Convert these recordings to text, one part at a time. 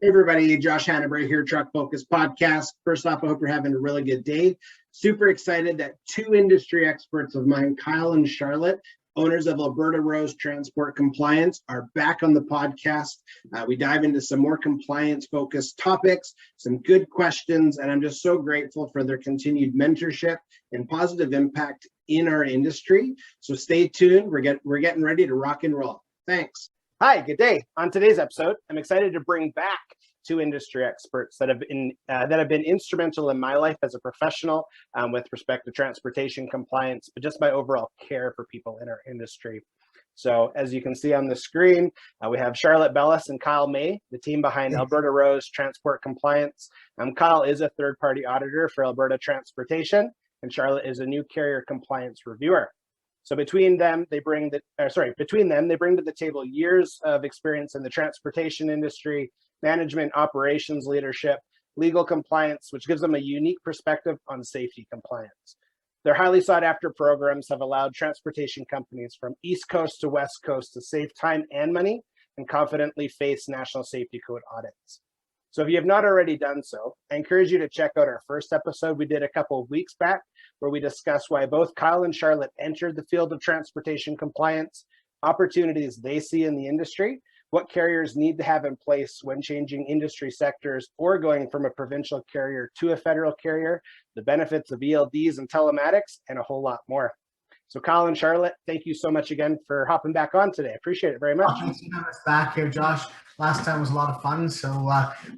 Hey everybody, Josh Hannibray here, Truck Focus Podcast. First off, I hope you're having a really good day. Super excited that two industry experts of mine, Kyle and Charlotte, owners of Alberta Rose Transport Compliance, are back on the podcast. We dive into some more compliance-focused topics, some good questions, and I'm just so grateful for their continued mentorship and positive impact in our industry. So stay tuned. We're getting ready to rock and roll. Thanks. Hi, good day. On today's episode, I'm excited to bring back two industry experts that have been instrumental in my life as a professional with respect to transportation compliance, but just my overall care for people in our industry. So as you can see on the screen, we have Charlotte Bellis and Kyle May, the team behind Alberta Rose Transport Compliance. Kyle is a third-party auditor for Alberta Transportation, and Charlotte is a new carrier compliance reviewer. So between them, they bring to the table years of experience in the transportation industry, management, operations, leadership, legal compliance, which gives them a unique perspective on safety compliance. Their highly sought after programs have allowed transportation companies from East Coast to West Coast to save time and money and confidently face National Safety Code Audits. So if you have not already done so, I encourage you to check out our first episode we did a couple of weeks back, where we discuss why both Kyle and Charlotte entered the field of transportation compliance, opportunities they see in the industry, what carriers need to have in place when changing industry sectors or going from a provincial carrier to a federal carrier, the benefits of ELDs and telematics, and a whole lot more. So Kyle and Charlotte, thank you so much again for hopping back on today. I appreciate it very much. Thanks for having us back here, Josh. Last time was a lot of fun, so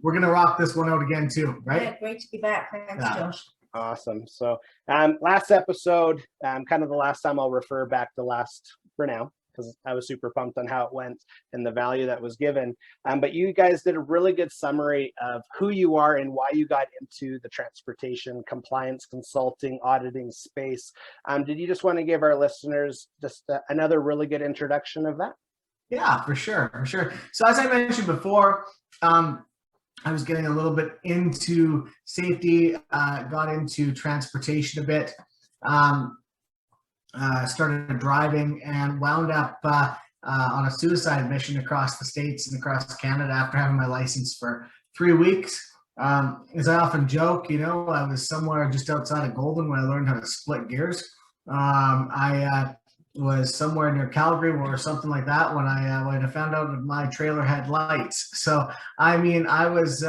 we're going to rock this one out again too, right? Yeah, great to be back. Thanks, Josh. Awesome. So last episode, kind of the last time I'll refer back to last for now, because I was super pumped on how it went and the value that was given. But you guys did a really good summary of who you are and why you got into the transportation compliance consulting auditing space. Did you just want to give our listeners just another really good introduction of that? Yeah, for sure. So as I mentioned before, I was getting a little bit into safety, got into transportation a bit. Started driving and wound up on a suicide mission across the States and across Canada after having my license for 3 weeks. As I often joke, I was somewhere just outside of Golden when I learned how to split gears. I was somewhere near Calgary or something like that when I found out that my trailer had lights. So, I mean, I was,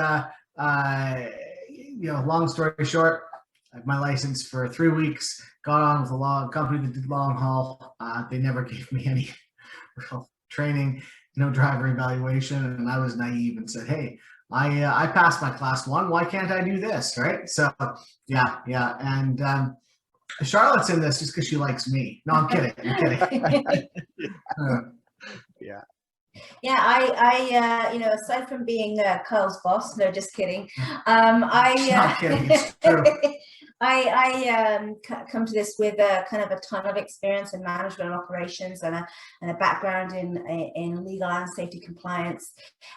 long story short, I had my license for 3 weeks, got on with a company that did long haul. They never gave me any real training, no driver evaluation, and I was naive and said, hey, I passed my class 1. Why can't I do this, right? So, yeah. And Charlotte's in this just because she likes me. No, I'm kidding. Yeah. Yeah, I aside from being Kyle's boss, no, just kidding. Not kidding, it's true. I come to this with kind of a ton of experience in management and operations and a background in legal and safety compliance.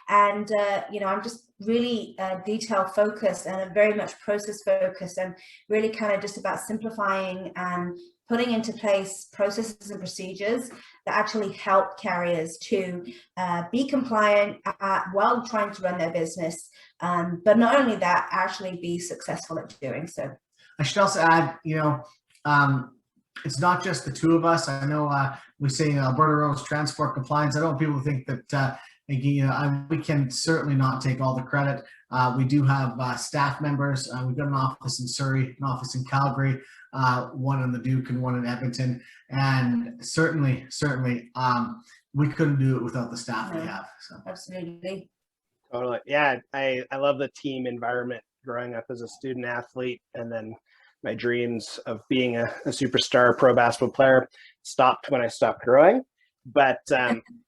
And, I'm just really detail focused and very much process focused and really kind of just about simplifying and putting into place processes and procedures that actually help carriers to be compliant while trying to run their business. But not only that, actually be successful at doing so. I should also add, it's not just the two of us. I know we say Alberta Rose Transport Compliance. I don't want people to think that, we can certainly not take all the credit. We do have staff members. We've got an office in Surrey, an office in Calgary, one in the Duke and one in Edmonton. And certainly, we couldn't do it without the staff we have. So. Absolutely. Totally. Yeah, I love the team environment. Growing up as a student athlete, and then my dreams of being a superstar pro basketball player stopped when I stopped growing. But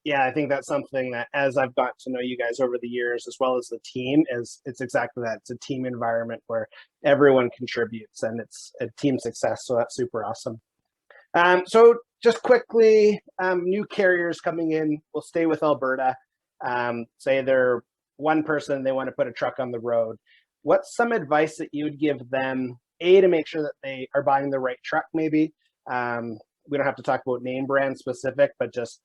yeah, I think that's something that as I've got to know you guys over the years, as well as the team, it's exactly that. It's a team environment where everyone contributes and it's a team success. So that's super awesome. So just quickly, new carriers coming in, we'll stay with Alberta. Say they're one person, they want to put a truck on the road. What's some advice that you would give them, to make sure that they are buying the right truck maybe? We don't have to talk about name brand specific, but just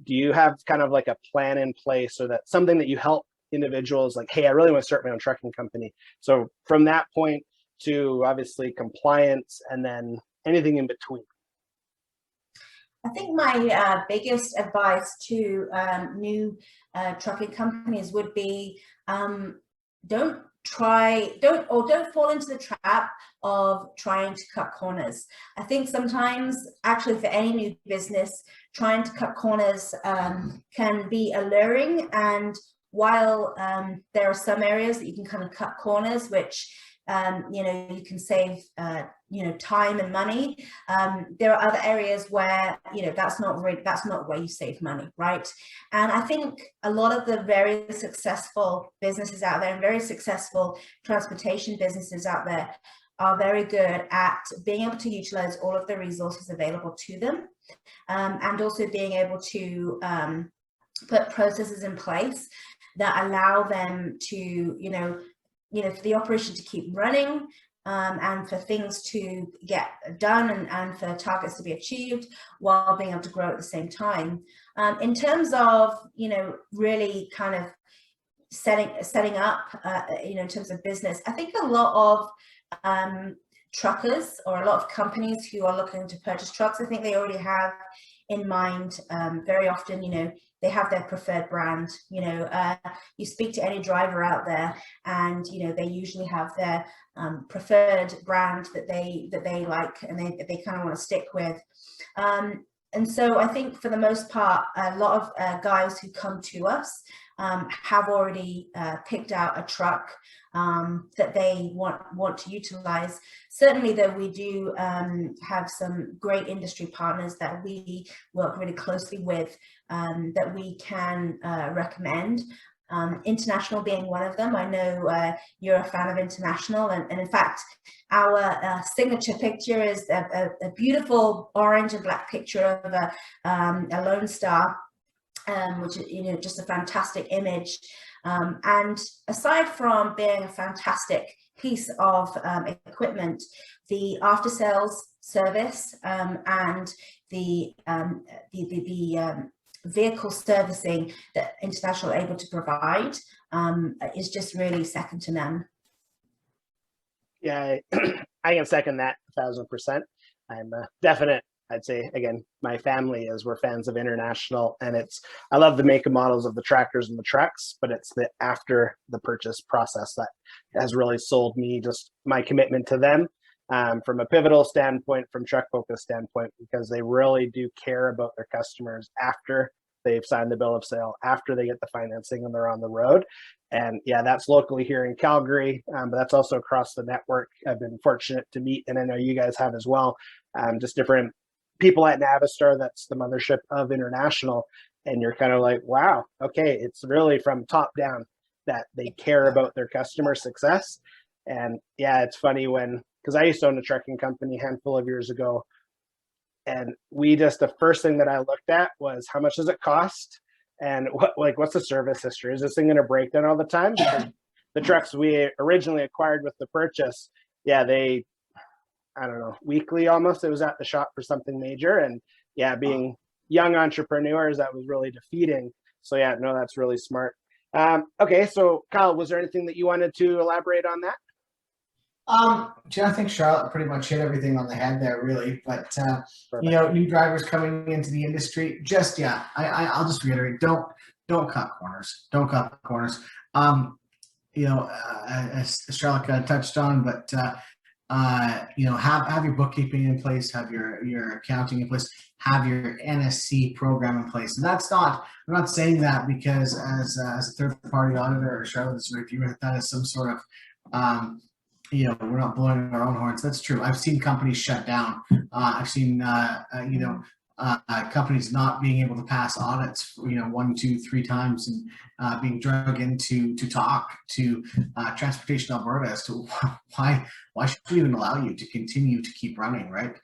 do you have kind of like a plan in place, or that something that you help individuals like, hey, I really want to start my own trucking company. So from that point to obviously compliance and then anything in between. I think my biggest advice to new trucking companies would be don't fall into the trap of trying to cut corners. I think sometimes, actually, for any new business, trying to cut corners can be alluring. And while there are some areas that you can kind of cut corners, which you can save time and money, there are other areas where that's not where you save money, right? And I think a lot of the very successful businesses out there and very successful transportation businesses out there are very good at being able to utilize all of the resources available to them, and also being able to put processes in place that allow them to for the operation to keep running, and for things to get done and for targets to be achieved while being able to grow at the same time. In terms of, really kind of setting up, in terms of business, I think a lot of truckers or a lot of companies who are looking to purchase trucks, I think they already have in mind, very often, they have their preferred brand. You speak to any driver out there and they usually have their preferred brand that they like and they kind of want to stick with. And so I think for the most part, a lot of guys who come to us have already picked out a truck that they want to utilize. Certainly, though, we do have some great industry partners that we work really closely with, that we can recommend. International being one of them. I know you're a fan of International, and in fact, our signature picture is a beautiful orange and black picture of a Lone Star, which is just a fantastic image. And aside from being a fantastic piece of equipment, the after sales service and the vehicle servicing that International are able to provide is just really second to none. Yeah, I can second that 1,000%. I'm a definite, I'd say, again, my family we're fans of International, and I love the make and models of the tractors and the trucks, but it's the after the purchase process that has really sold me, just my commitment to them, from a pivotal standpoint, from truck focus standpoint, because they really do care about their customers after they've signed the bill of sale, after they get the financing and they're on the road. And yeah, that's locally here in Calgary, but that's also across the network. I've been fortunate to meet, and I know you guys have as well, just different people at Navistar, that's the mothership of International. And you're kind of like, wow, okay, it's really from top down that they care about their customer success. And yeah, it's funny because I used to own a trucking company a handful of years ago, and the first thing that I looked at was how much does it cost, and what's the service history? Is this thing going to break down all the time? Because the trucks we originally acquired with the purchase, yeah, I don't know, weekly almost, it was at the shop for something major. And yeah, being young entrepreneurs, that was really defeating. So yeah, no, that's really smart. Okay, so Kyle, was there anything that you wanted to elaborate on that? I think Charlotte pretty much hit everything on the head there, really. But new drivers coming into the industry, I'll just reiterate: don't cut corners. Don't cut corners. As Charlotte kind of touched on, but have your bookkeeping in place, have your accounting in place, have your NSC program in place. And I'm not saying that because as a third party auditor or Charlotte is reviewing that as some sort of we're not blowing our own horns. That's true. I've seen companies shut down. I've seen companies not being able to pass audits, 1, 2, 3 times, and being dragged into talk to Transportation Alberta as to why should we even allow you to continue to keep running, right?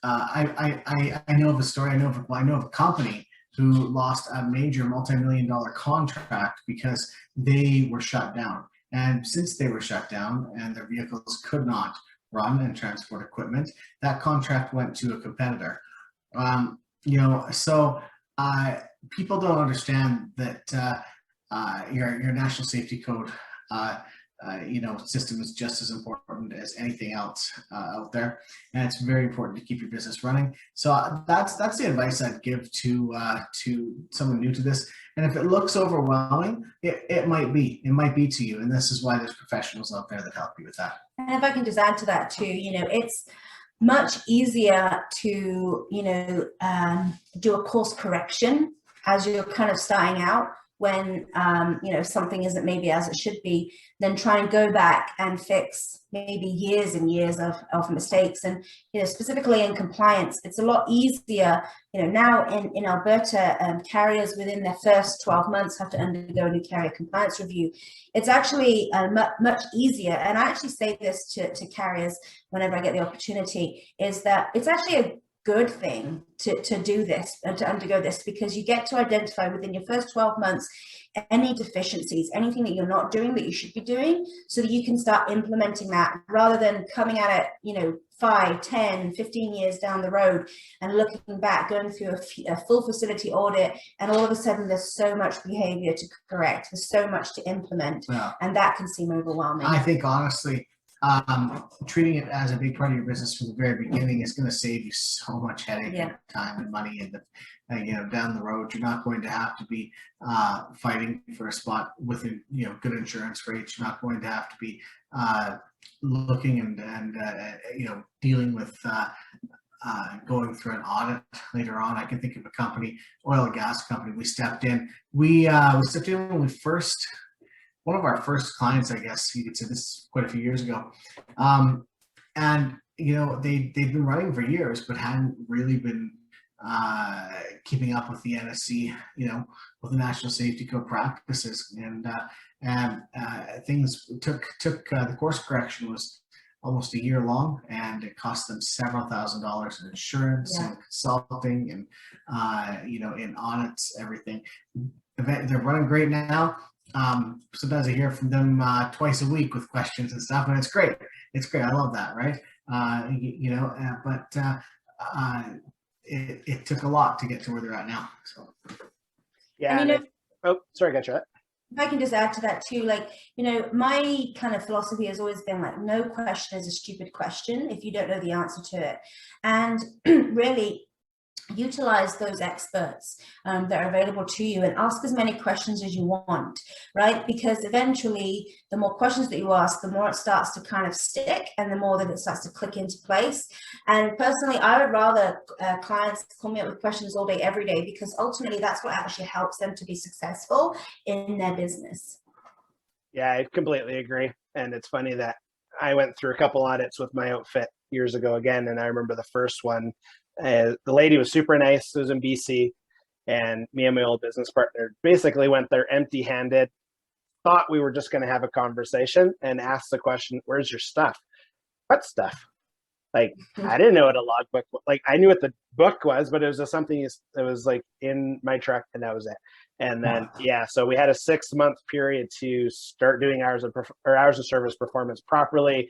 I know of a story. I know of a company who lost a major multi-million-dollar contract because they were shut down. And since they were shut down and their vehicles could not run and transport equipment, that contract went to a competitor. So people don't understand that your National Safety Code system is just as important as anything else out there, and it's very important to keep your business running. So that's the advice I'd give to someone new to this. And if it looks overwhelming, it might be to you, and this is why there's professionals out there that help you with that. And if I can just add to that too, it's much easier to do a course correction as you're kind of starting out, when something isn't maybe as it should be, then try and go back and fix maybe years and years of mistakes. And specifically in compliance, it's a lot easier. Now in Alberta, carriers within their first 12 months have to undergo a new carrier compliance review. It's actually much easier, and I actually say this to carriers whenever I get the opportunity, is that it's actually a good thing to do this and to undergo this, because you get to identify within your first 12 months any deficiencies, anything that you're not doing that you should be doing, so that you can start implementing that, rather than coming at it 5, 10, 15 years down the road and looking back, going through a full facility audit, and all of a sudden there's so much behavior to correct, there's so much to implement. Yeah. And that can seem overwhelming. I think honestly, treating it as a big part of your business from the very beginning is going to save you so much headache and time and money. And down the road, you're not going to have to be fighting for a spot with good insurance rates. You're not going to have to be looking and dealing with going through an audit later on. I can think of a company, oil and gas company. We stepped in. We stepped in when we first. One of our first clients, I guess you could say, this is quite a few years ago. And, they'd been running for years, but hadn't really been keeping up with the NSC, with the National Safety Code practices. And things took the course correction was almost a year long, and it cost them several $1,000s in insurance and consulting and, in audits, everything. They're running great now. Sometimes I hear from them twice a week with questions and stuff, and it's great. It's great. I love that, right? It took a lot to get to where they're at now. So yeah. And, oh, sorry, gotcha. If I can just add to that too, my kind of philosophy has always been no question is a stupid question if you don't know the answer to it. And really, utilize those experts that are available to you, and ask as many questions as you want, right? Because eventually the more questions that you ask, the more it starts to kind of stick, and the more that it starts to click into place. And personally, I would rather clients call me up with questions all day, every day, because ultimately that's what actually helps them to be successful in their business. Yeah, I completely agree. And it's funny that I went through a couple audits with my outfit years ago again, and I remember the first one. The lady was super nice. It was in BC, and me and my old business partner basically went there empty-handed, thought we were just going to have a conversation, and asked the question, "Where's your stuff?" What stuff? I didn't know what a logbook was. I knew what the book was, but it was just something that was in my truck, and that was it. And then so we had a 6-month period to start doing hours of service performance properly,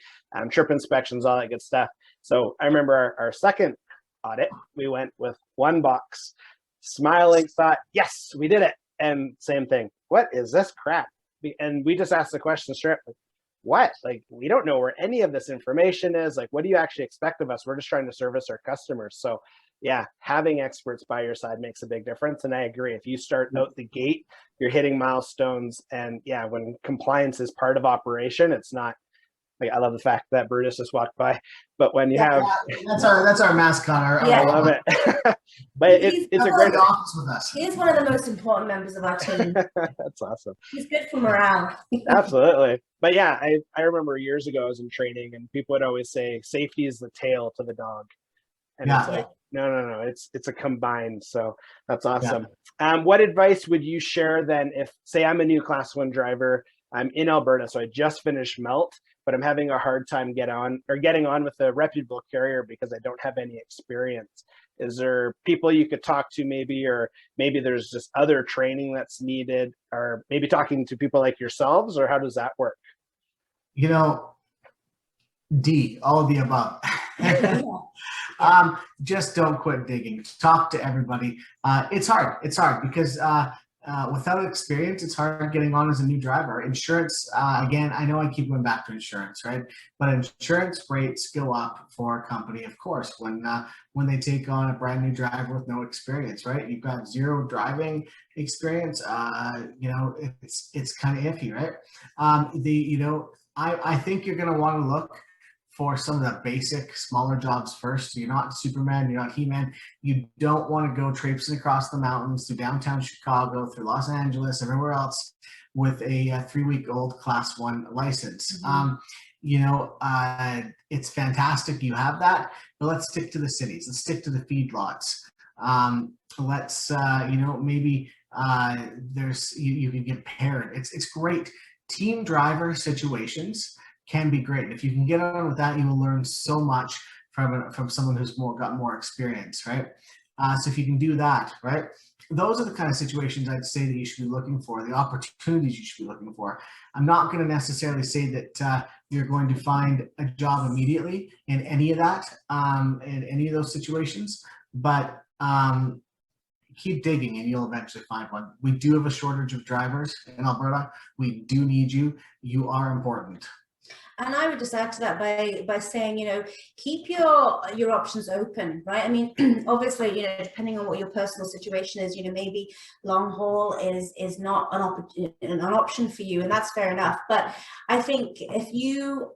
trip inspections, all that good stuff. So I remember our second audit, we went with one box, smiling, thought, yes, we did it. And same thing, what is this crap? And we just asked the question straight, what? We don't know where any of this information is. What do you actually expect of us? We're just trying to service our customers. So yeah, having experts by your side makes a big difference. And I agree, if you start out the gate, you're hitting milestones. And yeah, when compliance is part of operation, it's not, I love the fact that Brutus just walked by, but when you have that's our mascot. I love it. But it's a great office with us. He's one of the most important members of our team. That's awesome. He's good for morale. Absolutely. But yeah, I remember years ago I was in training, and people would always say safety is the tail to the dog, and it's no, it's a combined. So that's awesome. What advice would you share then if, say, I'm a new Class 1 driver, I'm in Alberta, so I just finished MELT, but I'm having a hard time getting on with a reputable carrier because I don't have any experience. Is there people you could talk to maybe, or maybe there's just other training that's needed, or maybe talking to people like yourselves, or how does that work? D, all of the above. Just don't quit digging. Talk to everybody. It's hard because without experience, it's hard getting on as a new driver. Insurance, again, I know I keep going back to insurance, right? But insurance rates go up for a company, of course, when they take on a brand new driver with no experience, right? You've got zero driving experience. It's kind of iffy, right? I think you're going to want to look for some of the basic smaller jobs first. You're not Superman, you're not He-Man. You don't want to go traipsing across the mountains through downtown Chicago, through Los Angeles, everywhere else with a 3-week-old Class 1 license. It's fantastic you have that, but let's stick to the cities. Let's stick to the feedlots. Maybe you can get paired. It's great. Team driver situations can be great. If you can get on with that, you will learn so much from someone who's got more experience, right? So if you can do that, right? Those are the kind of situations I'd say that you should be looking for, the opportunities you should be looking for. I'm not going to necessarily say that you're going to find a job immediately in any of that, in any of those situations, but keep digging and you'll eventually find one. We do have a shortage of drivers in Alberta. We do need you. You are important. And I would just add to that by saying, keep your options open, right? I mean, obviously, depending on what your personal situation is, maybe long haul is not an option for you, and that's fair enough. But I think if you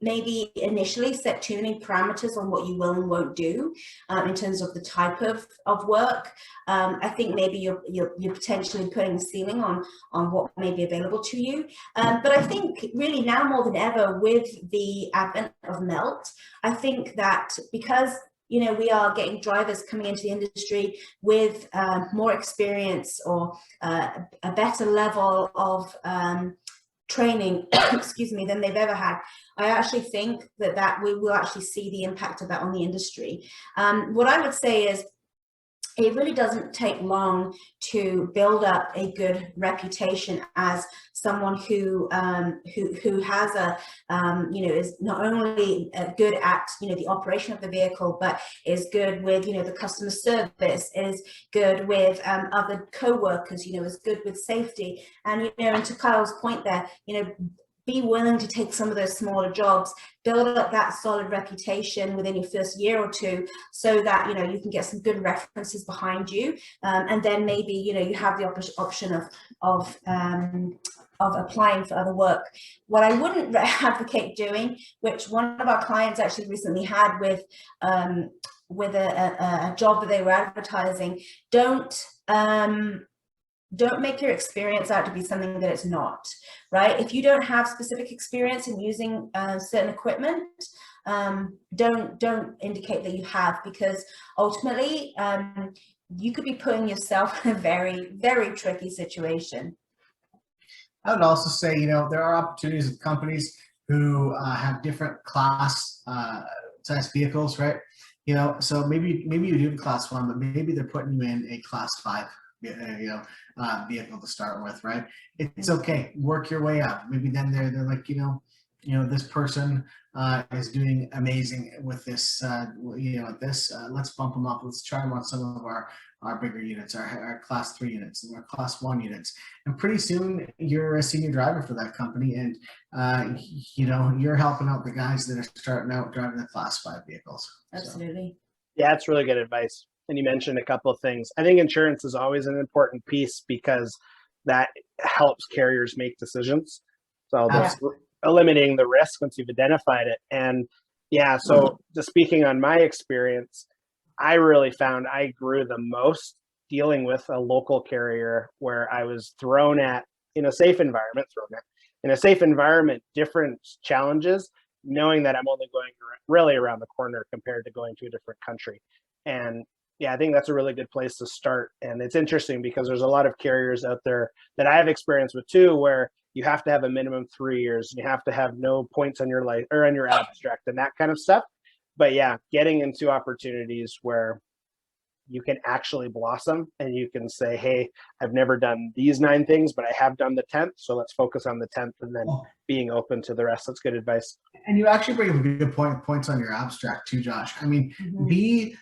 maybe initially set too many parameters on what you will and won't do in terms of the type of work, I think maybe you're potentially putting a ceiling on what may be available to you. But I think really now more than ever with the advent of MELT, I think that because we are getting drivers coming into the industry with more experience or a better level of training, than they've ever had. I actually think that we will actually see the impact of that on the industry. What I would say is it really doesn't take long to build up a good reputation as someone who has is not only good at the operation of the vehicle, but is good with the customer service, is good with other co-workers, is good with safety, and and to Kyle's point there, be willing to take some of those smaller jobs, build up that solid reputation within your first year or two, so that you can get some good references behind you, and then maybe you have the option of applying for other work. What I wouldn't advocate doing, which one of our clients actually recently had with a job that they were advertising, don't make your experience out to be something that it's not, right? If you don't have specific experience in using certain equipment, don't indicate that you have, because ultimately you could be putting yourself in a very, very tricky situation. I would also say, there are opportunities with companies who have different class size vehicles, right? So maybe you do Class 1, but maybe they're putting you in a Class 5 vehicle to start with, right? It's okay. Work your way up. Maybe then they're like, this person is doing amazing with this, let's bump them up. Let's try them on some of our bigger units, our Class 3 units and our Class 1 units. And pretty soon you're a senior driver for that company, and you're helping out the guys that are starting out driving the Class 5 vehicles. Absolutely. Yeah, that's really good advice. And you mentioned a couple of things. I think insurance is always an important piece because that helps carriers make decisions. So that's eliminating the risk once you've identified it. And yeah, so just speaking on my experience, I really found I grew the most dealing with a local carrier where I was thrown at in a safe environment, different challenges, knowing that I'm only going really around the corner compared to going to a different country. And yeah, I think that's a really good place to start. And it's interesting because there's a lot of carriers out there that I have experience with too, where you have to have a minimum 3 years, and you have to have no points on your life or on your abstract and that kind of stuff. But yeah, getting into opportunities where you can actually blossom and you can say, hey, I've never done these 9 things, but I have done the 10th. So let's focus on the 10th, and then being open to the rest. That's good advice. And you actually bring up a good points on your abstract too, Josh. I mean, be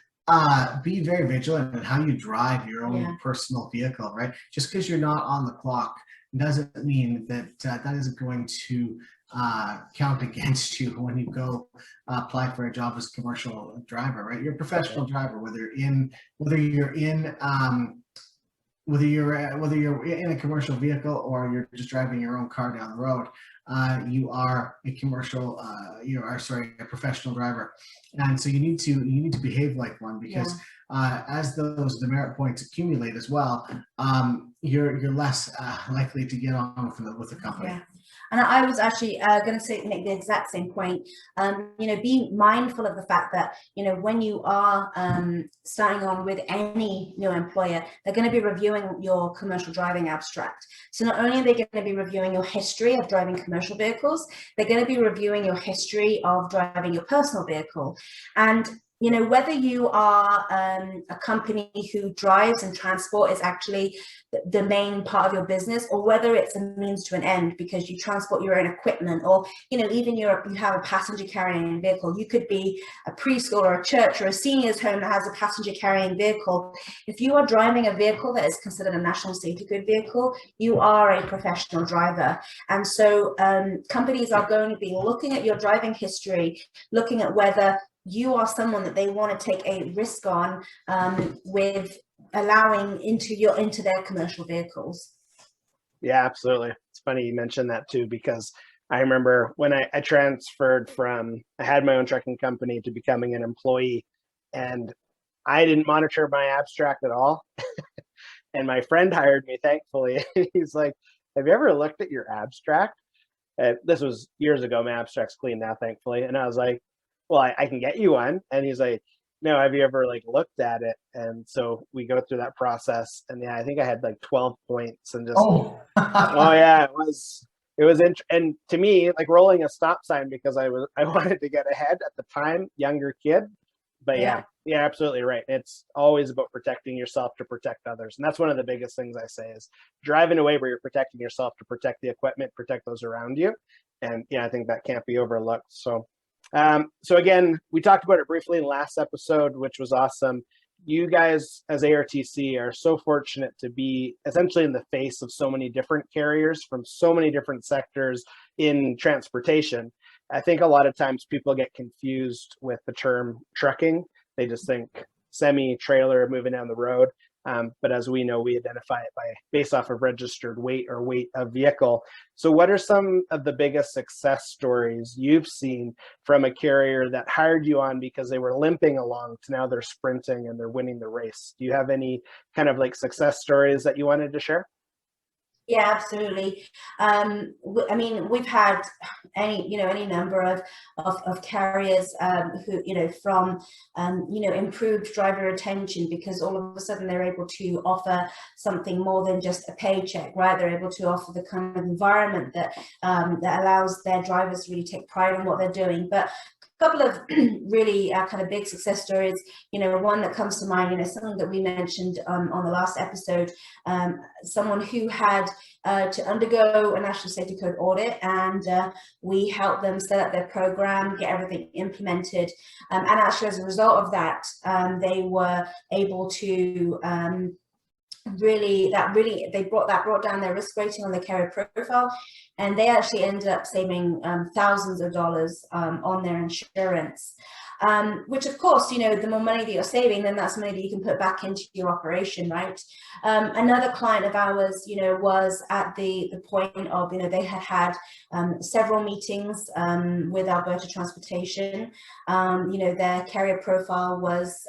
be very vigilant in how you drive your own Yeah. personal vehicle, right? Just because you're not on the clock doesn't mean that that isn't going to count against you when you go apply for a job as a commercial driver, right? You're a professional driver, whether you're in a commercial vehicle or you're just driving your own car down the road. You are a professional driver, and so you need to behave like one, because as those demerit points accumulate as well, you're less likely to get on with the company. Yeah. And I was actually going to make the exact same point. Being mindful of the fact that, when you are starting on with any new employer, they're going to be reviewing your commercial driving abstract. So not only are they going to be reviewing your history of driving commercial vehicles, they're going to be reviewing your history of driving your personal vehicle. And whether you are a company who drives and transport is actually the main part of your business, or whether it's a means to an end because you transport your own equipment, or even you have a passenger carrying vehicle. You could be a preschool or a church or a seniors home that has a passenger carrying vehicle. If you are driving a vehicle that is considered a National Safety Code vehicle, you are a professional driver. And so companies are going to be looking at your driving history, looking at whether you are someone that they want to take a risk on with allowing into their commercial vehicles. Yeah, absolutely. It's funny you mentioned that too, because I remember when I transferred from, I had my own trucking company to becoming an employee, and I didn't monitor my abstract at all. And my friend hired me, thankfully. He's like, have you ever looked at your abstract? This was years ago. My abstract's clean now, thankfully. And I was like, well, I can get you one. And he's like, no, have you ever looked at it? And so we go through that process, and I think I had 12 points, and just oh yeah, it was and to me, rolling a stop sign because I wanted to get ahead at the time, younger kid. But yeah, absolutely right. It's always about protecting yourself to protect others, and that's one of the biggest things I say is drive in a way where you're protecting yourself to protect the equipment, protect those around you. And I think that can't be overlooked. So again, we talked about it briefly in the last episode, which was awesome. You guys as ARTC are so fortunate to be essentially in the face of so many different carriers from so many different sectors in transportation. I think a lot of times people get confused with the term trucking. They just think semi-trailer moving down the road. But as we know, we identify it based off of registered weight or weight of vehicle. So what are some of the biggest success stories you've seen from a carrier that hired you on because they were limping along to now they're sprinting and they're winning the race? Do you have any kind of success stories that you wanted to share? Yeah, absolutely. I mean, we've had any number of carriers who, from, improved driver retention, because all of a sudden they're able to offer something more than just a paycheck, right? They're able to offer the kind of environment that allows their drivers to really take pride in what they're doing. But couple of really kind of big success stories. One that comes to mind, something that we mentioned on the last episode, someone who had to undergo a National Safety Code audit, and we helped them set up their program, get everything implemented, and actually as a result of that, they were able to they brought down their risk rating on their carrier profile, and they actually ended up saving thousands of dollars on their insurance, which of course, the more money that you're saving, then that's money that you can put back into your operation, right? Another client of ours, was at the point of, they had several meetings with Alberta Transportation. Their carrier profile was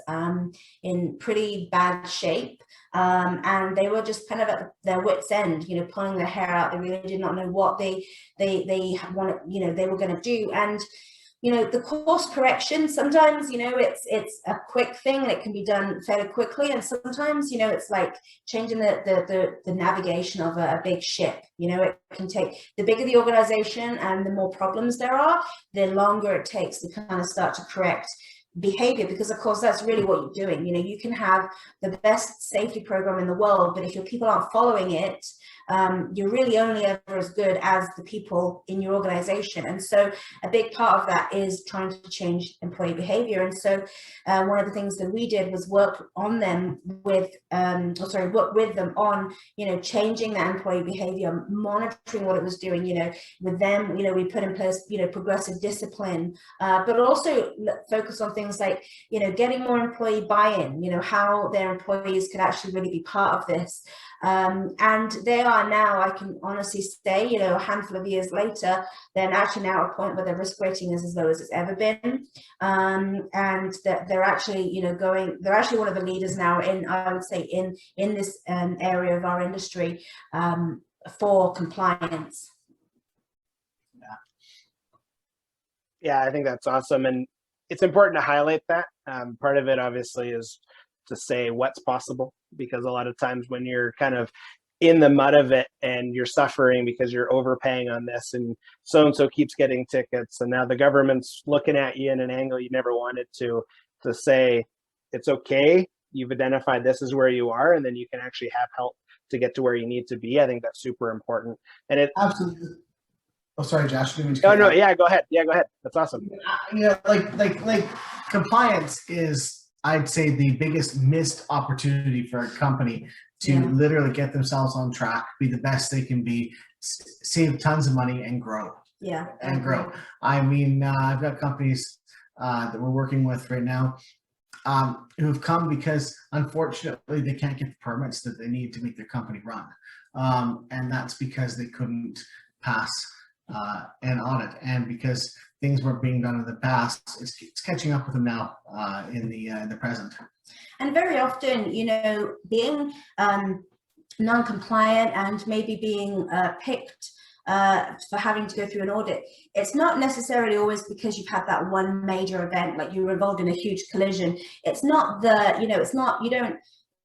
in pretty bad shape. And they were just kind of at their wits' end, pulling their hair out. They really did not know what they wanted, they were going to do. And the course correction, sometimes it's a quick thing and it can be done fairly quickly, and sometimes it's like changing the navigation of a big ship. It can take, the bigger the organization and the more problems there are, the longer it takes to kind of start to correct behavior, because of course that's really what you're doing. You can have the best safety program in the world, but if your people aren't following it, you're really only ever as good as the people in your organization. And so a big part of that is trying to change employee behavior. And so one of the things that we did was work with them on, changing that employee behavior, monitoring what it was doing, with them, we put in place, progressive discipline, but also focus on things like, getting more employee buy-in, how their employees could actually really be part of this. And they are now, I can honestly say, a handful of years later, they're actually now at a point where their risk rating is as low as it's ever been. And that they're actually, they're actually one of the leaders now in, I would say, in this area of our industry for compliance. Yeah, I think that's awesome. And it's important to highlight that. Part of it obviously is to say what's possible, because a lot of times when you're kind of in the mud of it and you're suffering because you're overpaying on this and so keeps getting tickets, and now the government's looking at you in an angle you never wanted to say, it's okay, you've identified this is where you are, and then you can actually have help to get to where you need to be. I think that's super important. And it Absolutely. Oh, sorry, Josh. No, yeah, go ahead. Yeah, go ahead. That's awesome. Like compliance is, I'd say, the biggest missed opportunity for a company to literally get themselves on track, be the best they can be, save tons of money, and grow. Yeah, and grow. I mean, I've got companies that we're working with right now who have come because, unfortunately, they can't get the permits that they need to make their company run, and that's because they couldn't pass an audit, and because things weren't being done in the past, it's catching up with them now in the present. And very often, being non-compliant and maybe being picked for having to go through an audit, it's not necessarily always because you've had that one major event, like you were involved in a huge collision. It's not it's not, you don't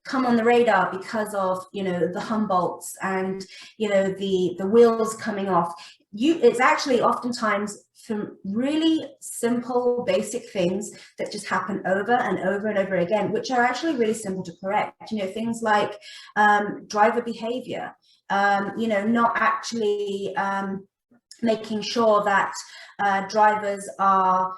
come on the radar because of, the Humboldts and, the wheels coming off. It's actually oftentimes from really simple, basic things that just happen over and over and over again, which are actually really simple to correct. Things like driver behavior, not actually making sure that drivers are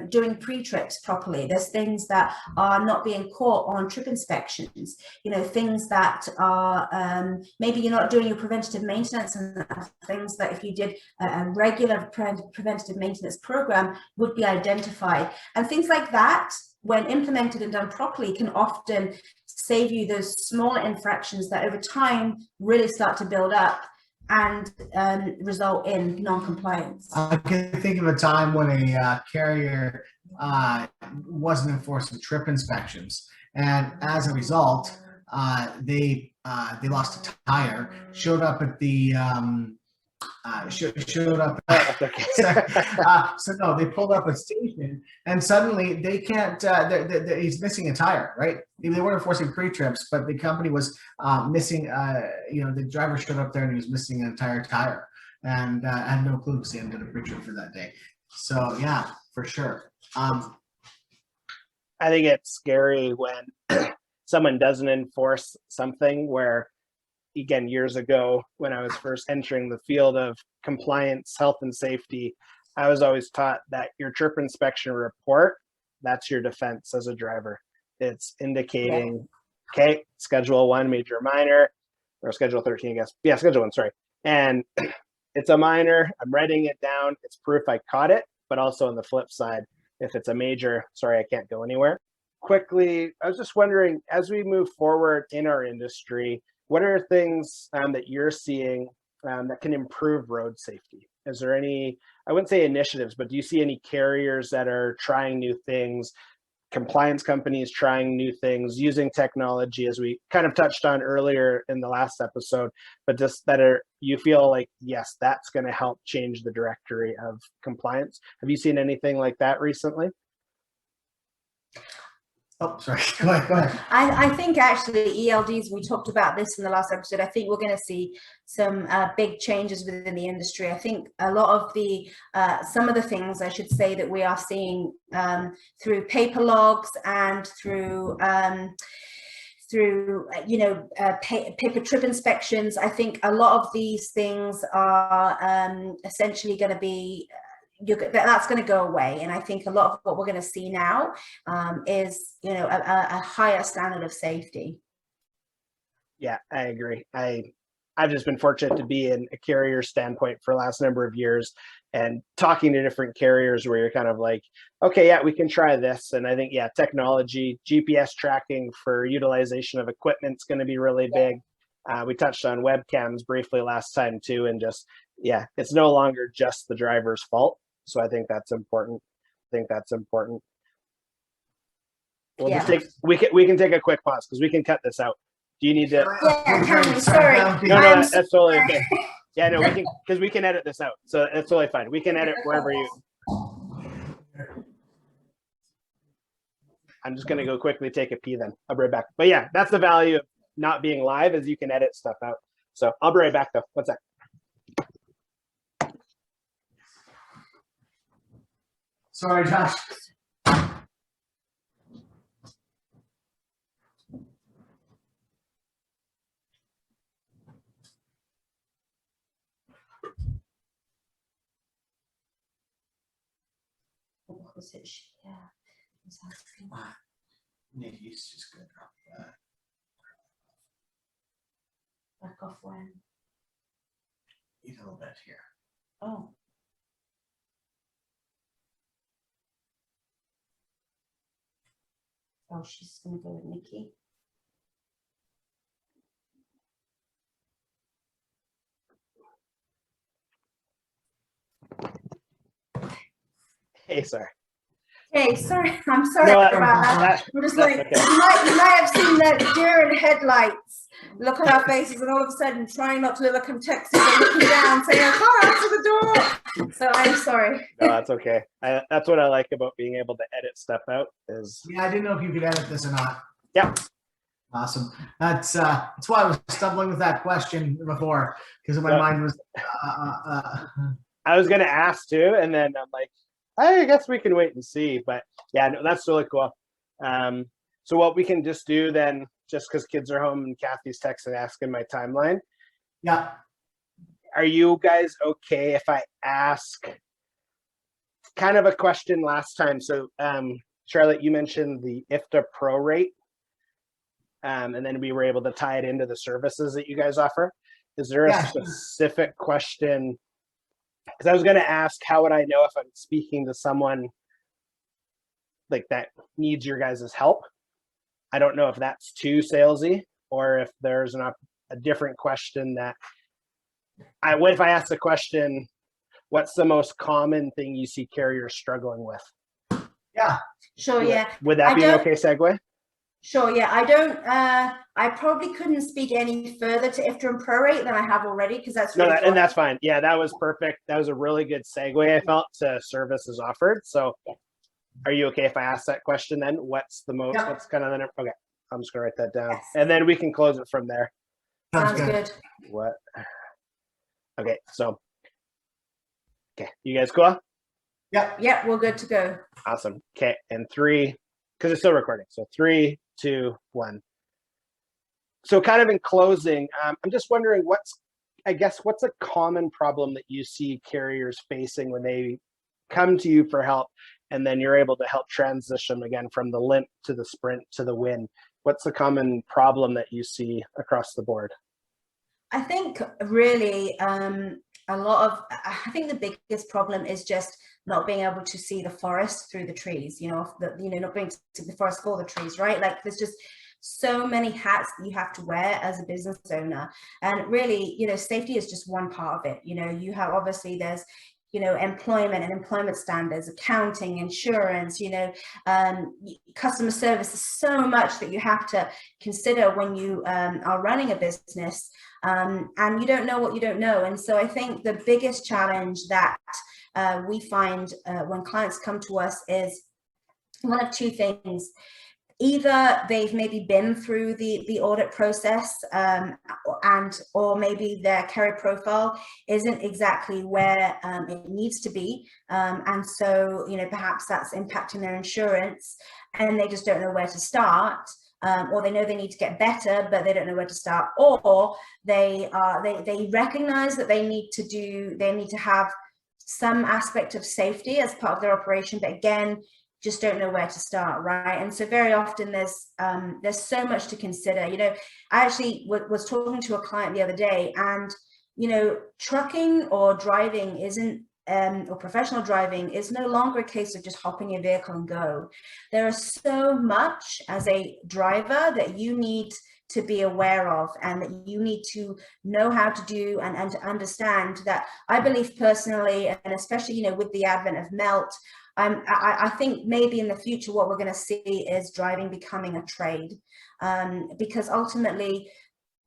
doing pre-trips properly. There's things that are not being caught on trip inspections, things that are maybe you're not doing your preventative maintenance, and things that if you did a regular preventative maintenance program would be identified. And things like that, when implemented and done properly, can often save you those smaller infractions that over time really start to build up and result in non-compliance. I can think of a time when a carrier wasn't enforcing trip inspections, and as a result, they lost a tire. Showed up at the showed up. So no, they pulled up a station, and suddenly they can't. He's missing a tire, right? They weren't enforcing pre-trips, but the company was missing. The driver showed up there and he was missing an entire tire, and had no clue because he hadn't done a pre-trip for that day. So yeah, for sure. I think it's scary when someone doesn't enforce something where, again, years ago, when I was first entering the field of compliance, health and safety, I was always taught that your trip inspection report, that's your defense as a driver. It's indicating, okay, schedule 1, major, minor, or schedule 13, I guess. Yeah, schedule 1, sorry. And it's a minor, I'm writing it down. It's proof I caught it, but also on the flip side, if it's a major, sorry, I can't go anywhere. Quickly, I was just wondering, as we move forward in our industry, what are things that you're seeing that can improve road safety? Is there any, I wouldn't say initiatives, but do you see any carriers that are trying new things, compliance companies trying new things, using technology, as we kind of touched on earlier in the last episode, but just that you feel like, yes, that's going to help change the directory of compliance? Have you seen anything like that recently? Oh, sorry. Go ahead. I think actually ELDs, we talked about this in the last episode. I think we're going to see some big changes within the industry. I think a lot of the, some of the things I should say that we are seeing through paper logs and through through paper trip inspections. I think a lot of these things are essentially going to be that's going to go away, and I think a lot of what we're going to see now is a higher standard of safety. Yeah, I agree. I've just been fortunate to be in a carrier standpoint for the last number of years and talking to different carriers where you're kind of like, okay, yeah, we can try this. And I think, yeah, technology, GPS tracking for utilization of equipment is going to be really big. We touched on webcams briefly last time too, and just, yeah, it's no longer just the driver's fault. So I think that's important. We'll just we can take a quick pause because we can cut this out. Do you need to? Yeah, sorry. No, that's totally okay. Yeah, no, we can, because we can edit this out. So it's totally fine. We can edit wherever you. I'm just going to go quickly take a pee then. I'll be right back. But yeah, that's the value of not being live, is you can edit stuff out. So I'll be right back though. What's that? Sorry, Josh. Yeah. Nikki's just gonna drop that. Back off when? Eat a little bit here. Oh. Oh, she's gonna go with Nikki. Hey, sorry. Hey, sorry, I'm sorry No, about that. I'm just like, okay. you might have seen that deer in headlights look at our faces, and all of a sudden trying not to look like I'm texting and looking down saying, I can't answer the door. So I'm sorry. No, that's okay. That's what I like about being able to edit stuff out is. Yeah, I didn't know if you could edit this or not. Yeah. Awesome. That's why I was stumbling with that question before, because my mind was. I was gonna ask too, and then I'm like, I guess we can wait and see. But yeah, no, that's really cool. So what we can just do then, just because kids are home and Kathy's texting asking my timeline. Yeah. Are you guys okay if I ask kind of a question last time? So Charlotte, you mentioned the IFTA Pro rate. And then we were able to tie it into the services that you guys offer. Is there a specific question? Because I was going to ask, how would I know if I'm speaking to someone like that needs your guys' help? I don't know if that's too salesy, or if there's a different question that what if I ask the question, what's the most common thing you see carriers struggling with? Yeah. Sure. Yeah. Would that be an okay segue? Sure, yeah. I don't. I probably couldn't speak any further to IFTA and prorate than I have already, because that's really and that's fine. Yeah, that was perfect. That was a really good segue, I felt, to services offered. So, are you okay if I ask that question then? What's the most? Yeah. What's kind of the okay? I'm just gonna write that down, and then we can close it from there. Sounds good. What? Okay, so okay, you guys cool? Yep. Yep, we're good to go. Awesome. Okay, and 3, because it's still recording. So 3, 2, 1. So kind of in closing, I'm just wondering what's a common problem that you see carriers facing when they come to you for help, and then you're able to help transition again from the limp to the sprint to the win. What's the common problem that you see across the board? I think really I think the biggest problem is just not being able to see the forest through the trees, not being able to see the forest for the trees, right? Like there's just so many hats that you have to wear as a business owner. And really, safety is just one part of it. You have, obviously there's, employment and employment standards, accounting, insurance, customer service. There's so much that you have to consider when you are running a business, and you don't know what you don't know. And so I think the biggest challenge that we find when clients come to us is one of two things. Either they've maybe been through the audit process, or maybe their carrier profile isn't exactly where it needs to be, and so perhaps that's impacting their insurance, and they just don't know where to start. or they know they need to get better, but they don't know where to start, or they recognize that they need to have some aspect of safety as part of their operation, but again, just don't know where to start, right? And so very often there's so much to consider. You know, I actually was talking to a client the other day, and you know, trucking or driving isn't or professional driving is no longer a case of just hopping your vehicle and go. There is so much as a driver that you need to be aware of, and that you need to know how to do and to understand that. I believe personally, and especially, you know, with the advent of MELT, I think maybe in the future what we're going to see is driving becoming a trade, because ultimately,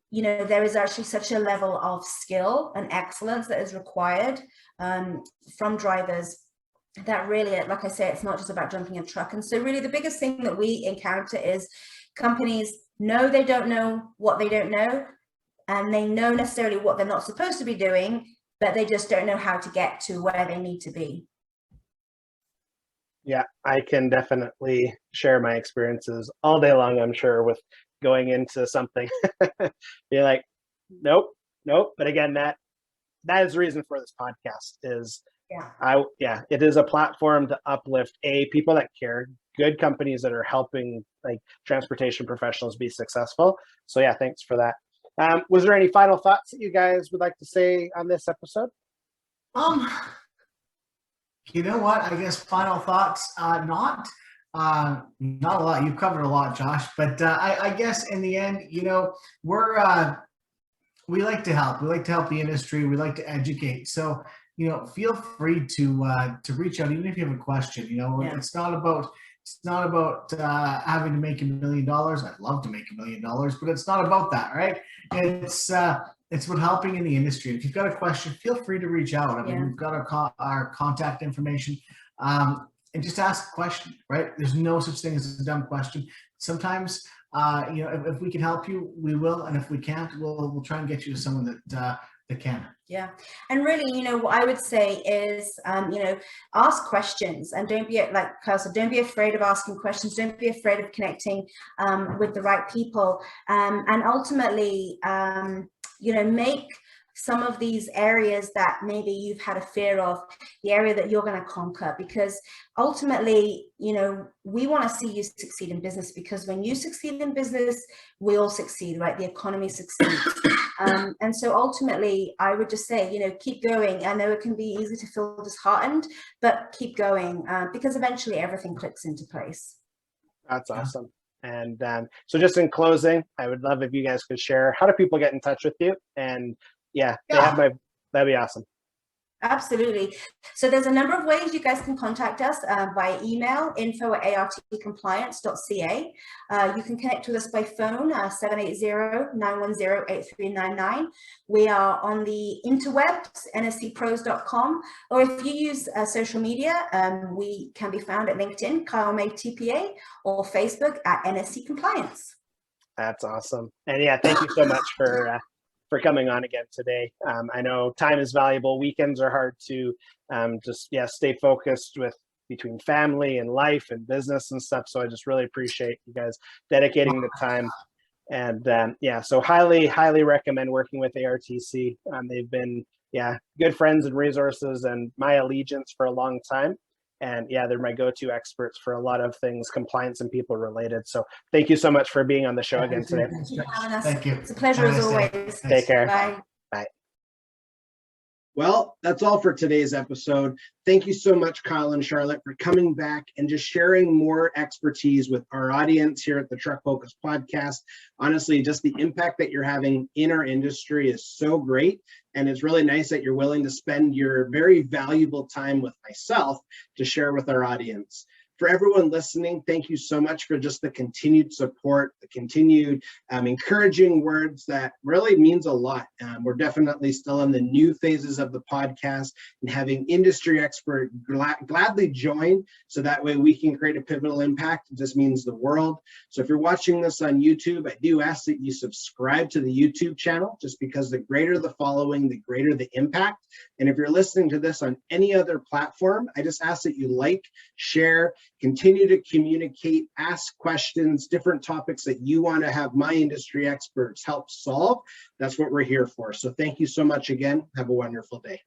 you know, there is actually such a level of skill and excellence that is required from drivers that really, like I say, it's not just about jumping a truck. And so really the biggest thing that we encounter is companies know they don't know what they don't know, and they know necessarily what they're not supposed to be doing, but they just don't know how to get to where they need to be. Yeah, I can definitely share my experiences all day long, I'm sure, with going into something. You're like, nope. But again, that is the reason for this podcast is it is a platform to uplift people that care, good companies that are helping like transportation professionals be successful. So yeah, thanks for that. Was there any final thoughts that you guys would like to say on this episode? You know what? I guess final thoughts, not a lot. You've covered a lot, Josh, but I guess in the end, you know, we like to help. We like to help the industry. We like to educate. So, you know, feel free to reach out, even if you have a question. You know, it's not about having to make $1 million. I'd love to make $1 million, but it's not about that, right? It's about helping in the industry. If you've got a question, feel free to reach out. I mean, we've got our contact information, and just ask a question, right? There's no such thing as a dumb question. Sometimes, you know, if we can help you, we will, and if we can't, we'll try and get you to someone that can. Yeah, and really, you know, what I would say is, you know, ask questions, and don't be, like Kyle said, don't be afraid of asking questions. Don't be afraid of connecting with the right people, and ultimately, you know, make some of these areas that maybe you've had a fear of the area that you're going to conquer, because ultimately, you know, we want to see you succeed in business, because when you succeed in business, we all succeed, right? The economy succeeds. And so ultimately, I would just say, you know, keep going. I know it can be easy to feel disheartened, but keep going, because eventually everything clicks into place. That's awesome. And so just in closing, I would love if you guys could share, how do people get in touch with you? And that'd be awesome. Absolutely. So there's a number of ways you guys can contact us by email, info@artcompliance.ca. You can connect with us by phone, 780-910-8399. We are on the interwebs, nscpros.com, or if you use social media, we can be found at LinkedIn, Kyle May TPA, or Facebook at NSC Compliance. That's awesome. And yeah, thank you so much for coming on again today. I know time is valuable. Weekends are hard to stay focused between family and life and business and stuff. So I just really appreciate you guys dedicating the time. And so highly recommend working with ARTC. They've been good friends and resources and my allegiance for a long time. And they're my go-to experts for a lot of things, compliance and people related. So thank you so much for being on the show again today. Thank you. It's a pleasure as always. Take care. Bye. Bye. Well, that's all for today's episode. Thank you so much, Kyle and Charlotte, for coming back and just sharing more expertise with our audience here at the Truck Focus podcast. Honestly, just the impact that you're having in our industry is so great. And it's really nice that you're willing to spend your very valuable time with myself to share with our audience. For everyone listening, thank you so much for just the continued support, the continued encouraging words. That really means a lot. We're definitely still in the new phases of the podcast, and having industry expert gladly join so that way we can create a pivotal impact. It just means the world. So if you're watching this on YouTube, I do ask that you subscribe to the YouTube channel, just because the greater the following, the greater the impact. And if you're listening to this on any other platform, I just ask that you like, share, continue to communicate, ask questions, different topics that you want to have my industry experts help solve. That's what we're here for. So thank you so much again. Have a wonderful day.